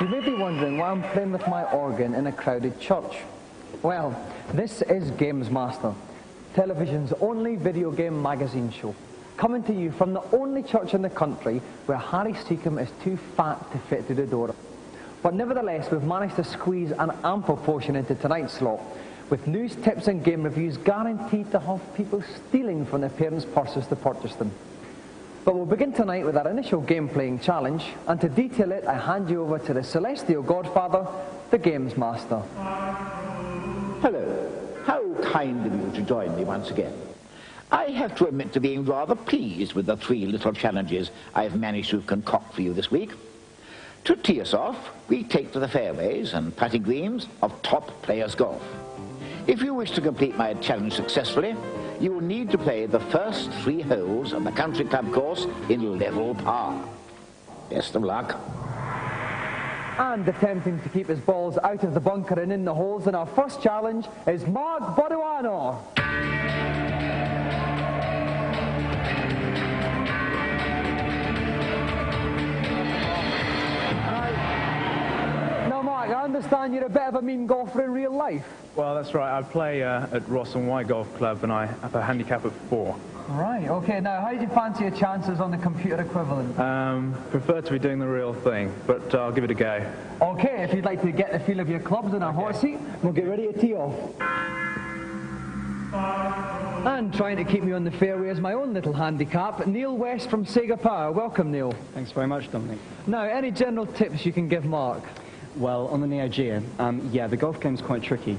You may be wondering why I'm playing with my organ in a crowded church. Well, this is Gamesmaster, television's only video game magazine show, coming to you from the only church in the country where Harry Seacombe is too fat to fit through the door. But nevertheless, we've managed to squeeze an ample portion into tonight's slot, with news, tips and game reviews guaranteed to have people stealing from their parents' purses to purchase them. But we'll begin tonight with our initial game-playing challenge, and to detail it, I hand you over to the celestial godfather, the Gamesmaster. Hello. How kind of you to join me once again. I have to admit to being rather pleased with the 3 little challenges I've managed to concoct for you this week. To tee us off, we take to the fairways and putting greens of top players' golf. If you wish to complete my challenge successfully, you will need to play the first 3 holes of the country club course in level par. Best of luck. And attempting to keep his balls out of the bunker and in the holes in our first challenge is Mark Budawano. Now Mark, I understand you're a bit of a mean golfer in real life. Well, that's right. I play at Ross and White Golf Club, and I have a handicap of 4. Right, okay. Now, how do you fancy your chances on the computer equivalent? Prefer to be doing the real thing, but I'll give it a go. Okay, if you'd like to get the feel of your clubs in our hot seat, we'll get ready to tee off. And trying to keep me on the fairway is my own little handicap, Neil West from Sega Power. Welcome, Neil. Thanks very much, Dominic. Now, any general tips you can give Mark? Well, on the Neo Geo, yeah, the golf game's quite tricky.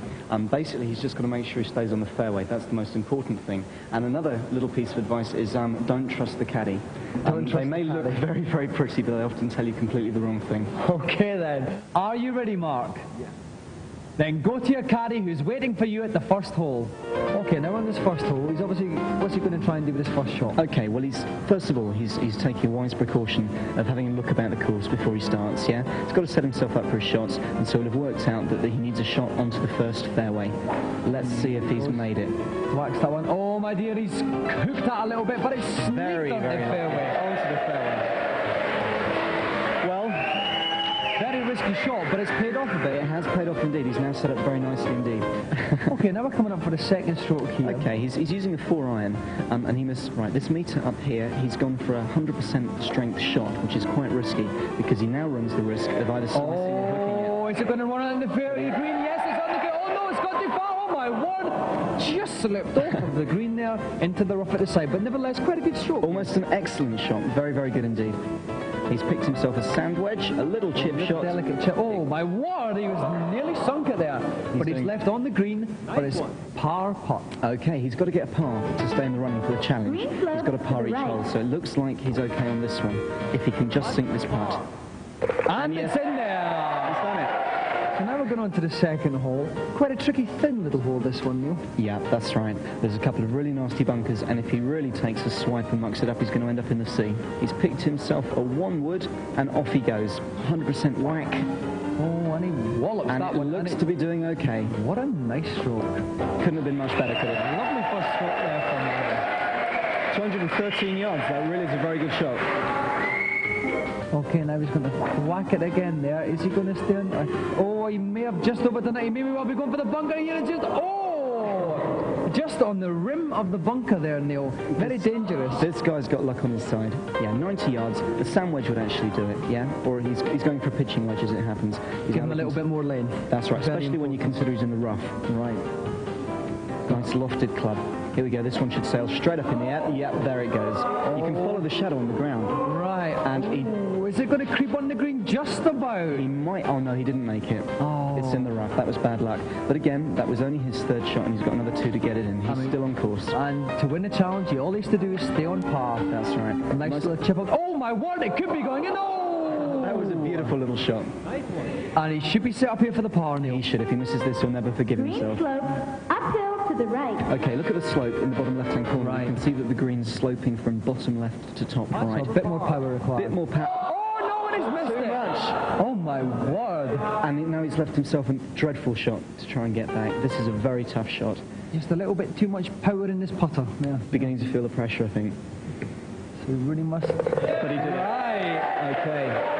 Basically, he's just got to make sure he stays on the fairway. That's the most important thing. And another little piece of advice is don't trust the caddy. They may look very, very pretty, but they often tell you completely the wrong thing. Okay, then. Are you ready, Mark? Yeah. Then go to your caddy who's waiting for you at the first hole. Okay, now on this first hole, he's obviously, what's he going to try and do with his first shot? Okay, well, first of all, he's taking a wise precaution of having a look about the course before he starts, yeah? He's got to set himself up for his shots, and so he'll have worked out that he needs a shot onto the first fairway. Let's see if he's made it. Wax that one. Oh, my dear, he's hooked that a little bit, but it's sneaked very, on the fairway. Onto the fairway. Well, very risky shot, but it's paid off a bit. It has paid off indeed. He's now set up very nicely indeed. Okay, now we're coming up for the second stroke here. Okay, he's using a 4-iron, and he must, right, this meter up here, he's gone for a 100% strength shot, which is quite risky, because he now runs the risk of either slicing or hooking it. Oh, is it going to run out in the fairway green? Yes, it's on the green. Oh no, it's got too far. Oh my word! Just slipped off of the green there into the rough at the side, but nevertheless, quite a good stroke. Almost an excellent shot. Very, very good indeed. He's picked himself a sand wedge, a little chip shot. Delicate chip. Oh my word, he was nearly sunk it there. But he's left on the green for his par putt. Okay, he's got to get a par to stay in the running for the challenge. He's got a par each hole, so it looks like he's okay on this one, if he can just sink this putt. And it's in there! He's done it. So now we're going on to the second hole. Quite a tricky, thin little hole, this one, Neil. Yeah, that's right. There's a couple of really nasty bunkers, and if he really takes a swipe and mucks it up, he's going to end up in the sea. He's picked himself a 1-wood, and off he goes. 100% whack. Oh, and he wallops and that one. And it looks to be doing okay. What a nice stroke. Couldn't have been much better, could it? Lovely first stroke there from 213 yards. That really is a very good shot. Okay, now he's going to whack it again there. Is he going to stay on? Oh, he may have just over the net. He may well be going for the bunker here. And just on the rim of the bunker there, Neil. Very dangerous. This guy's got luck on his side. Yeah, 90 yards. The sand wedge would actually do it, yeah? Or he's going for a pitching wedge as it happens. Give him a little bit more lane. That's right, especially when you consider he's in the rough. Right. Nice lofted club. Here we go. This one should sail straight up in the air. Yep, there it goes. You can follow the shadow on the ground. Right. And is it going to creep on the green just about? He might. Oh no, he didn't make it. Oh. It's in the rough. That was bad luck. But again, that was only his 3rd shot, and he's got another 2 to get it in. He's still on course. And to win the challenge, all he has to do is stay on par. That's right. A nice little chip up. Oh my word! It could be going in. Oh! That was a beautiful little shot. And he should be set up here for the par, Neil. He should. If he misses this, he'll never forgive himself. Green slope, uphill to the right. Okay, look at the slope in the bottom left-hand corner. Right. You can see that the green's sloping from bottom left to top right. So a bit more power required. Bit more power. Oh no, and he's missed it. Too much. Oh my word. And now he's left himself a dreadful shot to try and get back. This is a very tough shot. Just a little bit too much power in this putter. Yeah. Beginning to feel the pressure, I think. So we really must. But he did it. Right. Okay.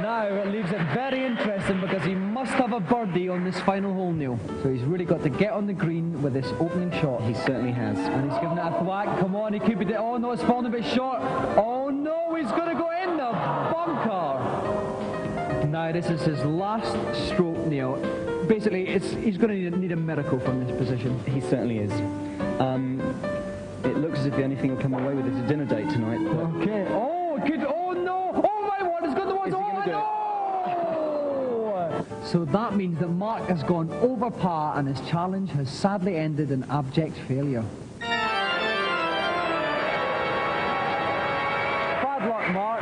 Now it leaves it very interesting because he must have a birdie on this final hole, Neil. So he's really got to get on the green with this opening shot. He certainly has. And he's giving it a whack. Come on, he could be... Oh no, it's falling a bit short. Oh no, he's going to go in the bunker. Now this is his last stroke, Neil. Basically, he's going to need a miracle from this position. He certainly is. It looks as if the only thing he'll come away with is a dinner date tonight. Okay. Oh, good. Oh no. Oh my word, it's got the ones. Oh no. So that means that Mark has gone over par and his challenge has sadly ended in abject failure. Bad luck, Mark.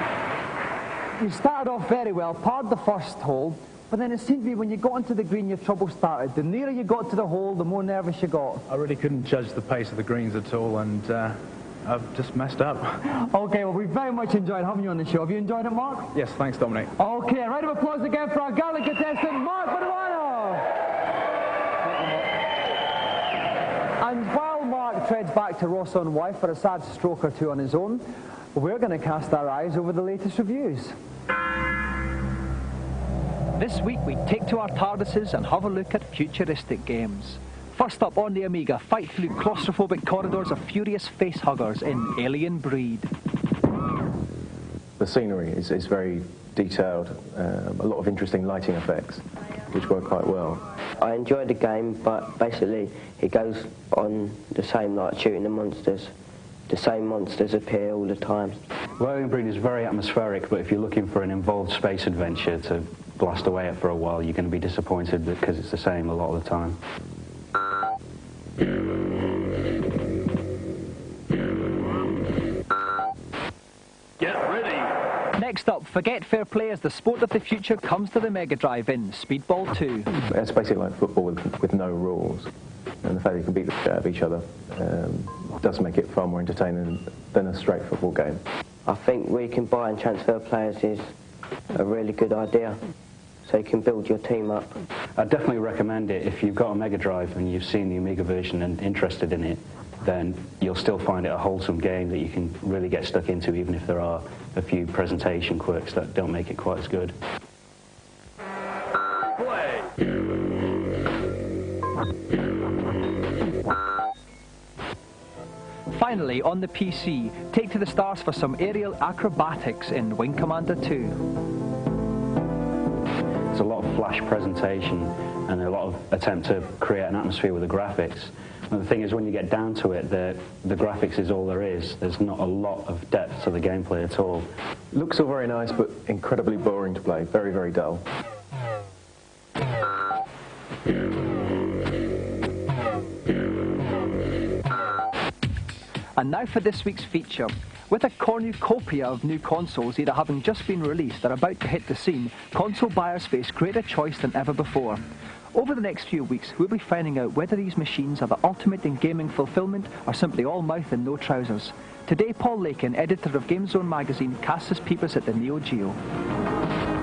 You started off very well, parred the first hole, but then it seemed to be when you got into the green your trouble started. The nearer you got to the hole, the more nervous you got. I really couldn't judge the pace of the greens at all, and I've just messed up. Okay, well, we've very much enjoyed having you on the show. Have you enjoyed it, Mark? Yes, thanks, Dominic. Okay, a round of applause again for our gallant contestant, Mark Budawano. And while Mark treads back to Ross-on-Wye for a sad stroke or two on his own, we're going to cast our eyes over the latest reviews. This week we take to our TARDISes and have a look at futuristic games. First up on the Amiga, fight through claustrophobic corridors of furious facehuggers in Alien Breed. The scenery is very detailed, a lot of interesting lighting effects, which work quite well. I enjoyed the game, but basically it goes on the same, like shooting the monsters. The same monsters appear all the time. Well, Alien Breed is very atmospheric, but if you're looking for an involved space adventure to blast away at for a while, you're going to be disappointed because it's the same a lot of the time. Get ready! Next up, Forget Fair Play as the sport of the future comes to the Mega Drive in Speedball 2. It's basically like football with no rules, and the fact that you can beat the shit out of each other does make it far more entertaining than a straight football game. I think we can buy and transfer players is a really good idea, so you can build your team up. I'd definitely recommend it. If you've got a Mega Drive and you've seen the Amiga version and interested in it, then you'll still find it a wholesome game that you can really get stuck into, even if there are a few presentation quirks that don't make it quite as good. Play! Finally, on the PC, take to the stars for some aerial acrobatics in Wing Commander 2. There's a lot of flash presentation and a lot of attempt to create an atmosphere with the graphics. And the thing is, when you get down to it, the graphics is all there is. There's not a lot of depth to the gameplay at all. Looks all very nice, but incredibly boring to play. Very, very dull. And now for this week's feature. With a cornucopia of new consoles either having just been released or about to hit the scene, console buyers face greater choice than ever before. Over the next few weeks, we'll be finding out whether these machines are the ultimate in gaming fulfillment or simply all mouth and no trousers. Today, Paul Lakin, editor of GameZone magazine, casts his peepers at the Neo Geo.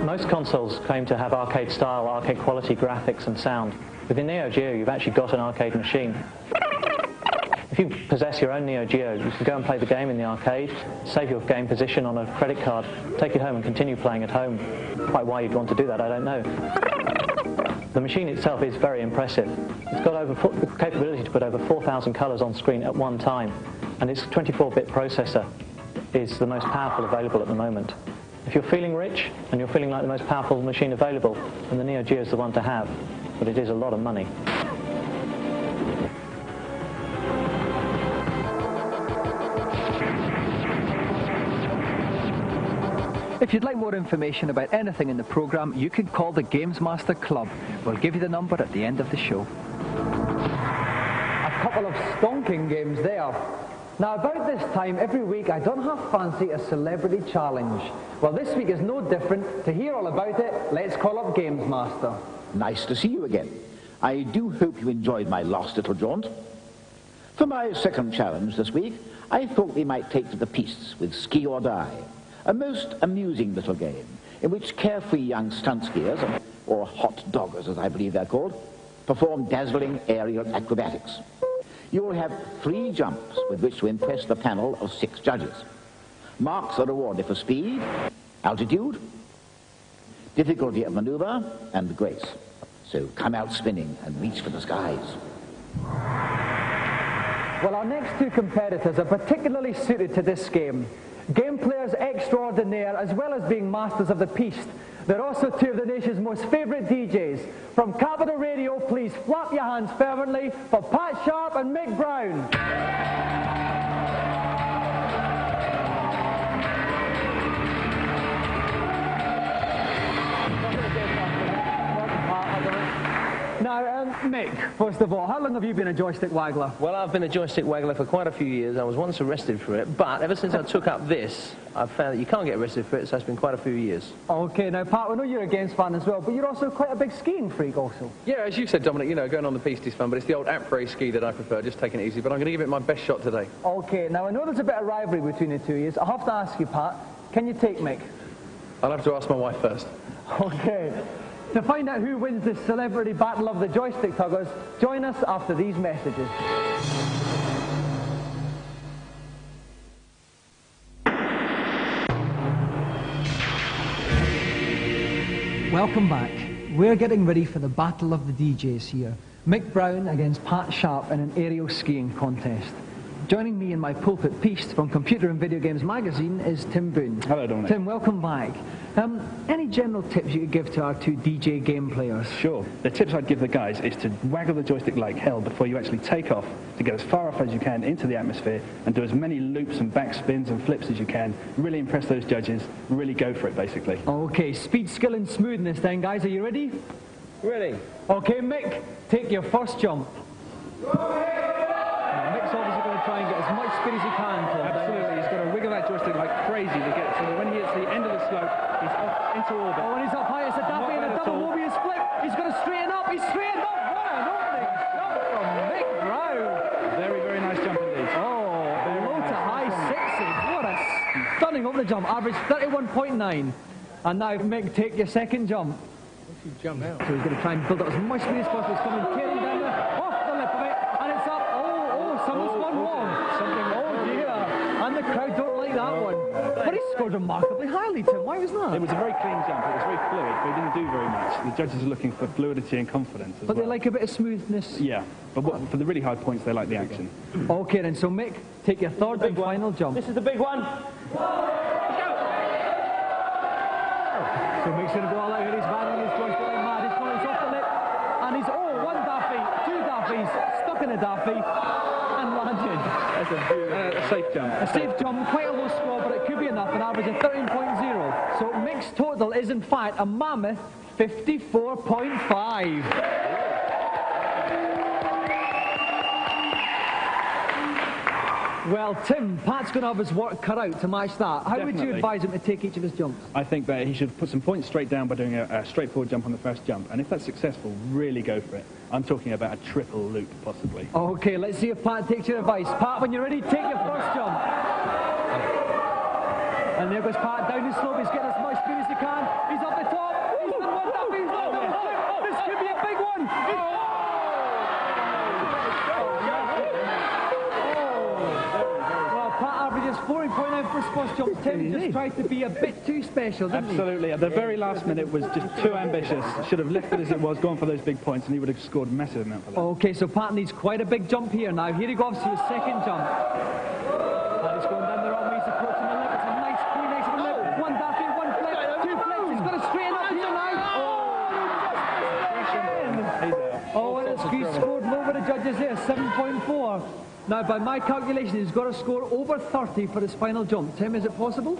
Most consoles claim to have arcade style, arcade quality graphics and sound. With the Neo Geo, you've actually got an arcade machine. If you possess your own Neo Geo, you can go and play the game in the arcade, save your game position on a credit card, take it home and continue playing at home. Quite why you'd want to do that, I don't know. The machine itself is very impressive. It's got the capability to put over 4,000 colours on screen at one time, and its 24-bit processor is the most powerful available at the moment. If you're feeling rich and you're feeling like the most powerful machine available, then the Neo Geo is the one to have, but it is a lot of money. If you'd like more information about anything in the programme, you can call the Gamesmaster Club. We'll give you the number at the end of the show. A couple of stonking games there. Now, about this time every week, I don't half fancy a celebrity challenge. Well, this week is no different. To hear all about it, let's call up Gamesmaster. Nice to see you again. I do hope you enjoyed my last little jaunt. For my second challenge this week, I thought we might take to the piste with Ski or Die. A most amusing little game in which carefree young stunt skiers, or hot doggers as I believe they're called, perform dazzling aerial acrobatics. You will have 3 jumps with which to impress the panel of 6 judges. Marks are awarded for speed, altitude, difficulty of maneuver, and grace. So come out spinning and reach for the skies. Well, our next two competitors are particularly suited to this game. Game players extraordinaire, as well as being masters of the piste. They're also two of the nation's most favourite DJs. From Capital Radio, please flap your hands fervently for Pat Sharp and Mick Brown. Now, Mick, first of all, how long have you been a joystick waggler? Well, I've been a joystick waggler for quite a few years. I was once arrested for it, but ever since I took up this, I've found that you can't get arrested for it, so it's been quite a few years. Okay, now, Pat, we know you're a games fan as well, but you're also quite a big skiing freak also. Yeah, as you said, Dominic, you know, going on the piste is fun, but it's the old après ski that I prefer, just taking it easy, but I'm going to give it my best shot today. Okay, now, I know there's a bit of rivalry between the two of you. I have to ask you, Pat, can you take Mick? I'll have to ask my wife first. Okay. To find out who wins the celebrity battle of the joystick tuggers, join us after these messages. Welcome back. We're getting ready for the battle of the DJs here. Mick Brown against Pat Sharp in an aerial skiing contest. Joining me in my pulpit piste from Computer and Video Games magazine is Tim Boone. Hello, Dominic. Tim, welcome back. Any general tips you could give to our two DJ game players? Sure. The tips I'd give the guys is to waggle the joystick like hell before you actually take off, to get as far off as you can into the atmosphere and do as many loops and back spins and flips as you can. Really impress those judges. Really go for it, basically. Okay, speed, skill and smoothness then, guys. Are you ready? Ready. Okay, Mick, take your first jump. Mick's obviously going to try and get as much speed as he can. Absolutely. He's got to wiggle that joystick like crazy to get so that when he hits the end of the slope, he's off into orbit. Oh, and he's up high. It's a daffy and a double Mobius flip. He's going to straighten up. He's straightened up. What an opening jump from Mick Brown. Very, very nice jump indeed. Oh, low to high sixes. What a stunning opening jump. Average 31.9. And now, Mick, take your second jump. What's he jump out? So he's going to try and build up as much speed as possible. He's coming tearing down there, off the lip of it, and it's up. Someone's gone wrong. Oh dear. And the crowd don't like that one. But he scored remarkably highly, Tim. Why was that? It was a very clean jump. It was very fluid, but he didn't do very much. The judges are looking for fluidity and confidence as well. But they like a bit of smoothness. Yeah, but for the really high points, they like the action. Okay, then. So, Mick, take your third and final jump. This is the big one. So Mick's going to go all out here. He's battling his joystick like mad. He's going off the lip. And he's, one daffy, two daffies, stuck in a daffy, and landed. That's a safe jump. A safe jump, quite a low score, but it could be enough, an average of 13.0. So Mick's total is, in fact, a mammoth 54.5. Well, Tim, Pat's going to have his work cut out to match that. How would you advise him to take each of his jumps? I think that he should put some points straight down by doing a straightforward jump on the first jump. And if that's successful, really go for it. I'm talking about a triple loop, possibly. Okay, let's see if Pat takes your advice. Pat, when you're ready, take your first jump. And there goes Pat down the slope. He's getting as much speed as he can. He's up the top. He's done one up. He's done one. This could be a big one. Averages 40.9 for his first jump. Tim just tried to be a bit too special, didn't he? Absolutely. At the very last minute was just too ambitious. Should have left it as it was, gone for those big points, and he would have scored a massive amount for that. Okay, so Pat needs quite a big jump here now. Here he goes to his second jump. And he's going down the wrong way. He's approaching the lip. It's a nice, pretty nice lip. One daffy, one flip, two flips. He's got to straighten up here now. And he scored low with the judges there, 7.4. Now, by my calculation, he's got to score over 30 for his final jump. Tim, is it possible?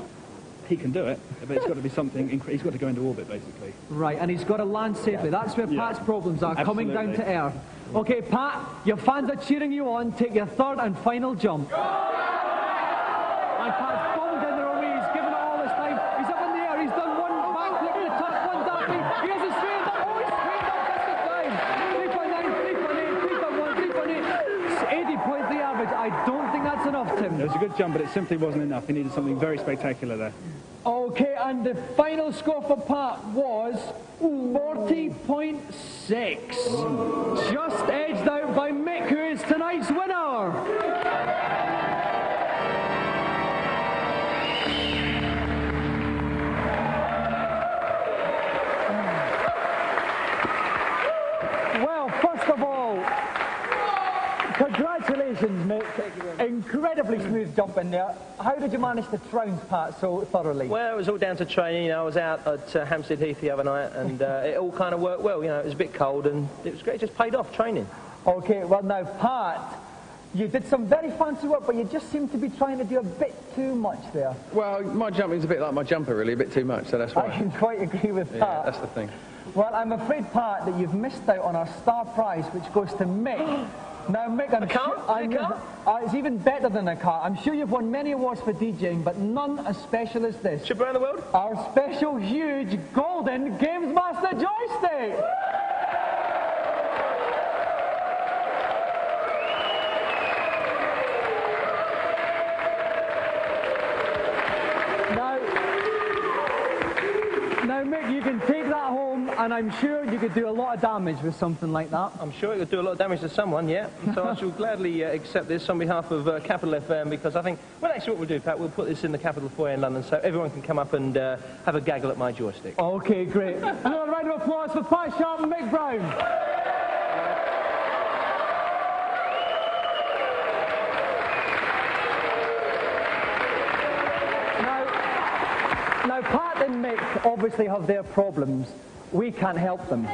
He can do it, but it's got to be something. He's got to go into orbit, basically. Right, and he's got to land safely. That's where Pat's problems are, coming down to earth. Okay, Pat, your fans are cheering you on. Take your third and final jump. And Pat's bombed in the wrong way. He's given it all this time. He's up in the air. He's done one backflip to the top, one daffy. He hasn't straightened up. Oh, he's straightened up just the time. 3.9, 3.8, 3.1, 3.8. 80.3 average. I don't think that's enough, Tim. It was a good jump, but it simply wasn't enough. He needed something very spectacular there. Okay, and the final score for Pat was 40.6. Just edged out by Mick, who is tonight's winner. Congratulations, Mick. Incredibly smooth jump in there. How did you manage to trounce Pat so thoroughly? Well, it was all down to training. You know, I was out at Hampstead Heath the other night, and it all kind of worked well. You know, it was a bit cold, and it was great. It just paid off training. Okay, well now, Pat, you did some very fancy work, but you just seem to be trying to do a bit too much there. Well, my jumping's a bit like my jumper, really, a bit too much, so that's why. I can quite agree with that. Yeah, that's the thing. Well, I'm afraid, Pat, that you've missed out on our star prize, which goes to Mick. Now, Mick, it's even better than a car. I'm sure you've won many awards for DJing, but none as special as this. Trip around the world? Our special, huge, golden Gamesmaster joystick! Now, Mick, you can take that home, and I'm sure you could do a lot of damage with something like that. I'm sure it could do a lot of damage to someone, yeah. So I shall gladly accept this on behalf of Capital FM, because I think, well, actually what we'll do, Pat, we'll put this in the Capital Foyer in London so everyone can come up and have a gaggle at my joystick. Okay, great. Another round of applause for Pat Sharp and Mick Brown. Now, Pat and Mick obviously have their problems. We can't help them.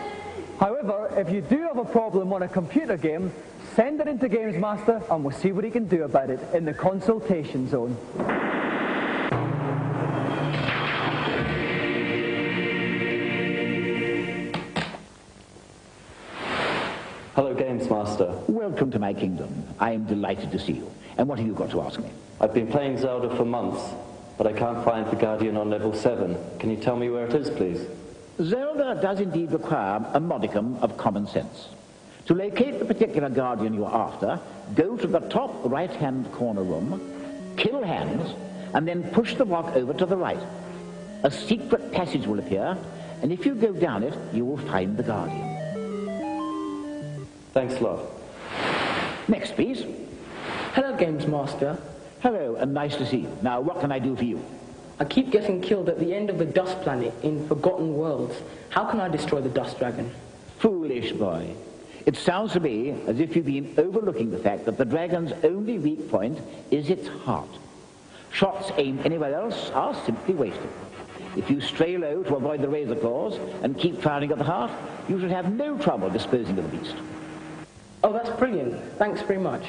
However, if you do have a problem on a computer game, send it into Gamesmaster and we'll see what he can do about it in the consultation zone. Hello, Gamesmaster. Welcome to my kingdom. I am delighted to see you. And what have you got to ask me? I've been playing Zelda for months, but I can't find the Guardian on level 7. Can you tell me where it is, please? Zelda does indeed require a modicum of common sense. To locate the particular Guardian you're after, go to the top right-hand corner room, kill hands, and then push the block over to the right. A secret passage will appear, and if you go down it, you will find the Guardian. Thanks a lot. Next, please. Hello, Gamesmaster. Hello, and nice to see you. Now, what can I do for you? I keep getting killed at the end of the Dust Planet in Forgotten Worlds. How can I destroy the Dust Dragon? Foolish boy. It sounds to me as if you've been overlooking the fact that the dragon's only weak point is its heart. Shots aimed anywhere else are simply wasted. If you stray low to avoid the razor claws and keep firing at the heart, you should have no trouble disposing of the beast. Oh, that's brilliant. Thanks very much.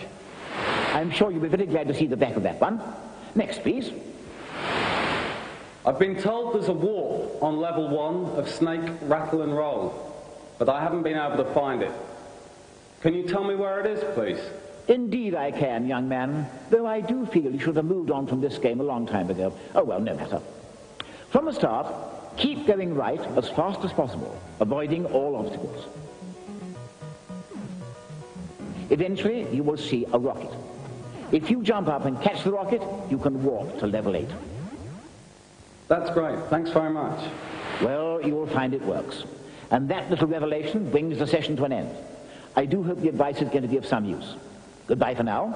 I'm sure you'll be very glad to see the back of that one. Next, please. I've been told there's a warp on level 1 of Snake, Rattle and Roll, but I haven't been able to find it. Can you tell me where it is, please? Indeed I can, young man, though I do feel you should have moved on from this game a long time ago. Oh, well, no matter. From the start, keep going right as fast as possible, avoiding all obstacles. Eventually, you will see a rocket. If you jump up and catch the rocket, you can walk to level 8. That's great. Thanks very much. Well, you will find it works. And that little revelation brings the session to an end. I do hope the advice is going to be of some use. Goodbye for now.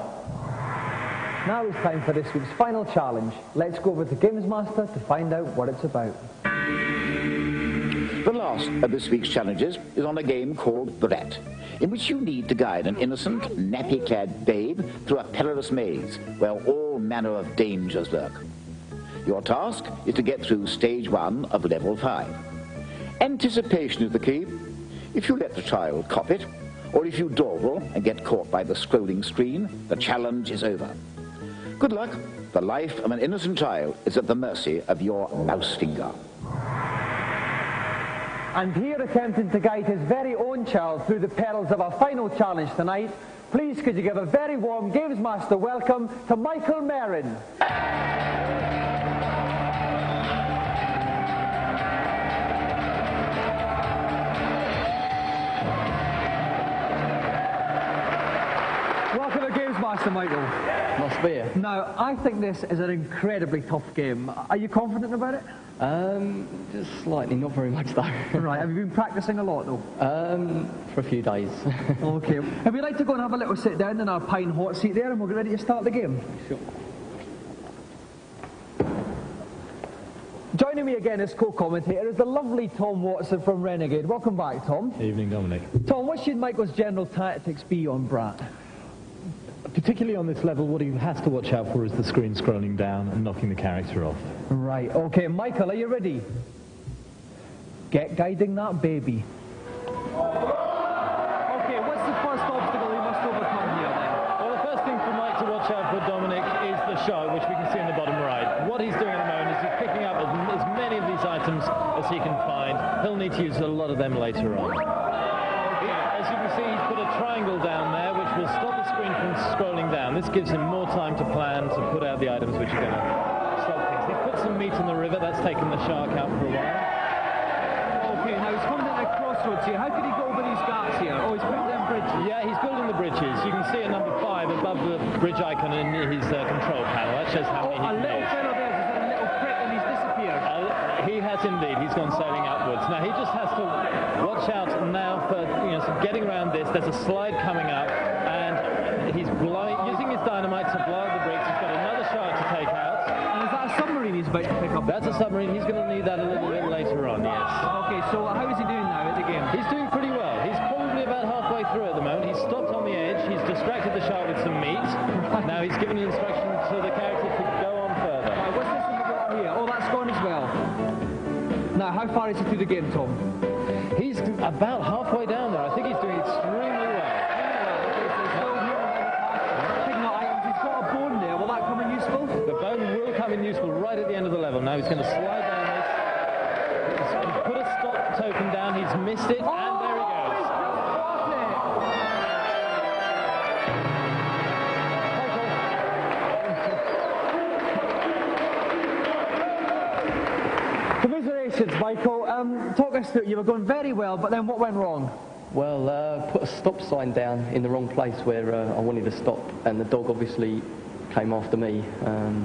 Now it's time for this week's final challenge. Let's go over to Gamesmaster to find out what it's about. The last of this week's challenges is on a game called Brat, in which you need to guide an innocent, nappy-clad babe through a perilous maze where all manner of dangers lurk. Your task is to get through stage 1 of level 5. Anticipation is the key. If you let the child cop it, or if you dawdle and get caught by the scrolling screen, the challenge is over. Good luck. The life of an innocent child is at the mercy of your mouse finger. And here, attempting to guide his very own child through the perils of our final challenge tonight, please could you give a very warm Gamesmaster welcome to Michael Merryn. Welcome to Gamesmaster, Michael. Nice to be here. Now, I think this is an incredibly tough game. Are you confident about it? Just slightly, not very much though. Right, have you been practicing a lot though? For a few days. Okay. If you'd like to go and have a little sit down in our pine hot seat there and we'll get ready to start the game. Sure. Joining me again as co-commentator is the lovely Tom Watson from Renegade. Welcome back, Tom. Evening, Dominic. Tom, what should Michael's general tactics be on Brat? Particularly on this level, what he has to watch out for is the screen scrolling down and knocking the character off. Right, okay, Michael, are you ready? Get guiding that baby. Okay, what's the first obstacle he must overcome here then? Well, the first thing for Mike to watch out for, Dominic, is the shark, which we can see in the bottom right. What he's doing at the moment is he's picking up as many of these items as he can find. He'll need to use a lot of them later on. As you can see, he's put a triangle down there, which will stop the screen from scrolling down. This gives him more time to plan, to put out the items which are going to stop things. He's put some meat in the river, that's taken the shark out for a while. Okay, now he's coming at a crossroads here. How could he go over these gaps here? Oh, he's building them bridges. Yeah, he's building the bridges. You can see at number 5 above the bridge icon in his control panel. That shows how many he can A little fellow there, there's a little prick and he's disappeared. He has indeed. He's gone sailing upwards. Now he just has to watch out now for getting around this. There's a slide coming up, and he's using his dynamite to blow the bricks. He's got another shark to take out. And is that a submarine he's about to pick up? That's a submarine. He's going to need that a little bit later on. Yes. Okay, so how is he doing now at the game? He's doing pretty well. He's probably about halfway through at the moment. He's stopped on the edge. He's distracted the shark with some meat. Now he's given an instruction to the character to go on further. Right, what's this in the bottom here? Oh, that's gone as well. Now, how far is he through the game, Tom? He's about halfway down there. I think he's doing extremely well. Picking up items. He's got a bone there. Will that come in useful? The bone will come in useful right at the end of the level. Now he's going to slide down this. He's put a stop token down. He's missed it, and there he goes. Commiserations, Michael. Talk us through. You were going very well, but then what went wrong? Well, put a stop sign down in the wrong place where I wanted to stop, and the dog obviously came after me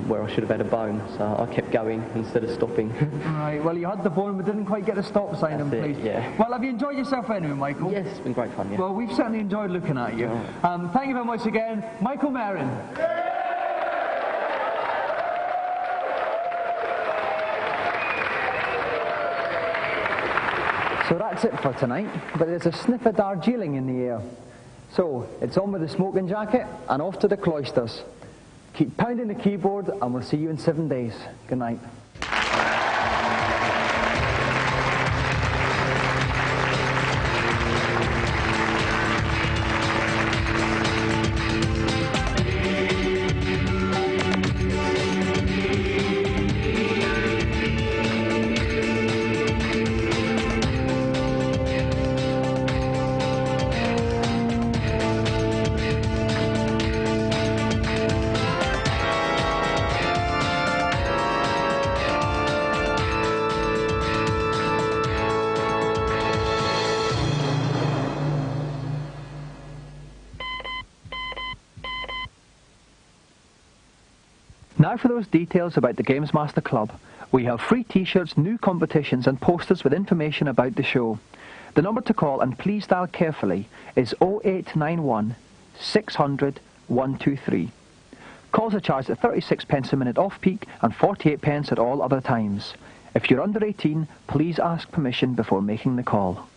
where I should have had a bone, so I kept going instead of stopping. Right, well, you had the bone but didn't quite get a stop sign in place. Yeah. Well, have you enjoyed yourself anyway, Michael? Yes, it's been great fun, yeah. Well, we've certainly enjoyed looking at you. Thank you very much again, Michael Merryn. So that's it for tonight, but there's a sniff of Darjeeling in the air. So, it's on with the smoking jacket and off to the cloisters. Keep pounding the keyboard and we'll see you in 7 days. Good night. Now for those details about the Gamesmaster Club. We have free t-shirts, new competitions and posters with information about the show. The number to call, and please dial carefully, is 0891 600 123. Calls are charged at 36 pence a minute off-peak and 48 pence at all other times. If you're under 18, please ask permission before making the call.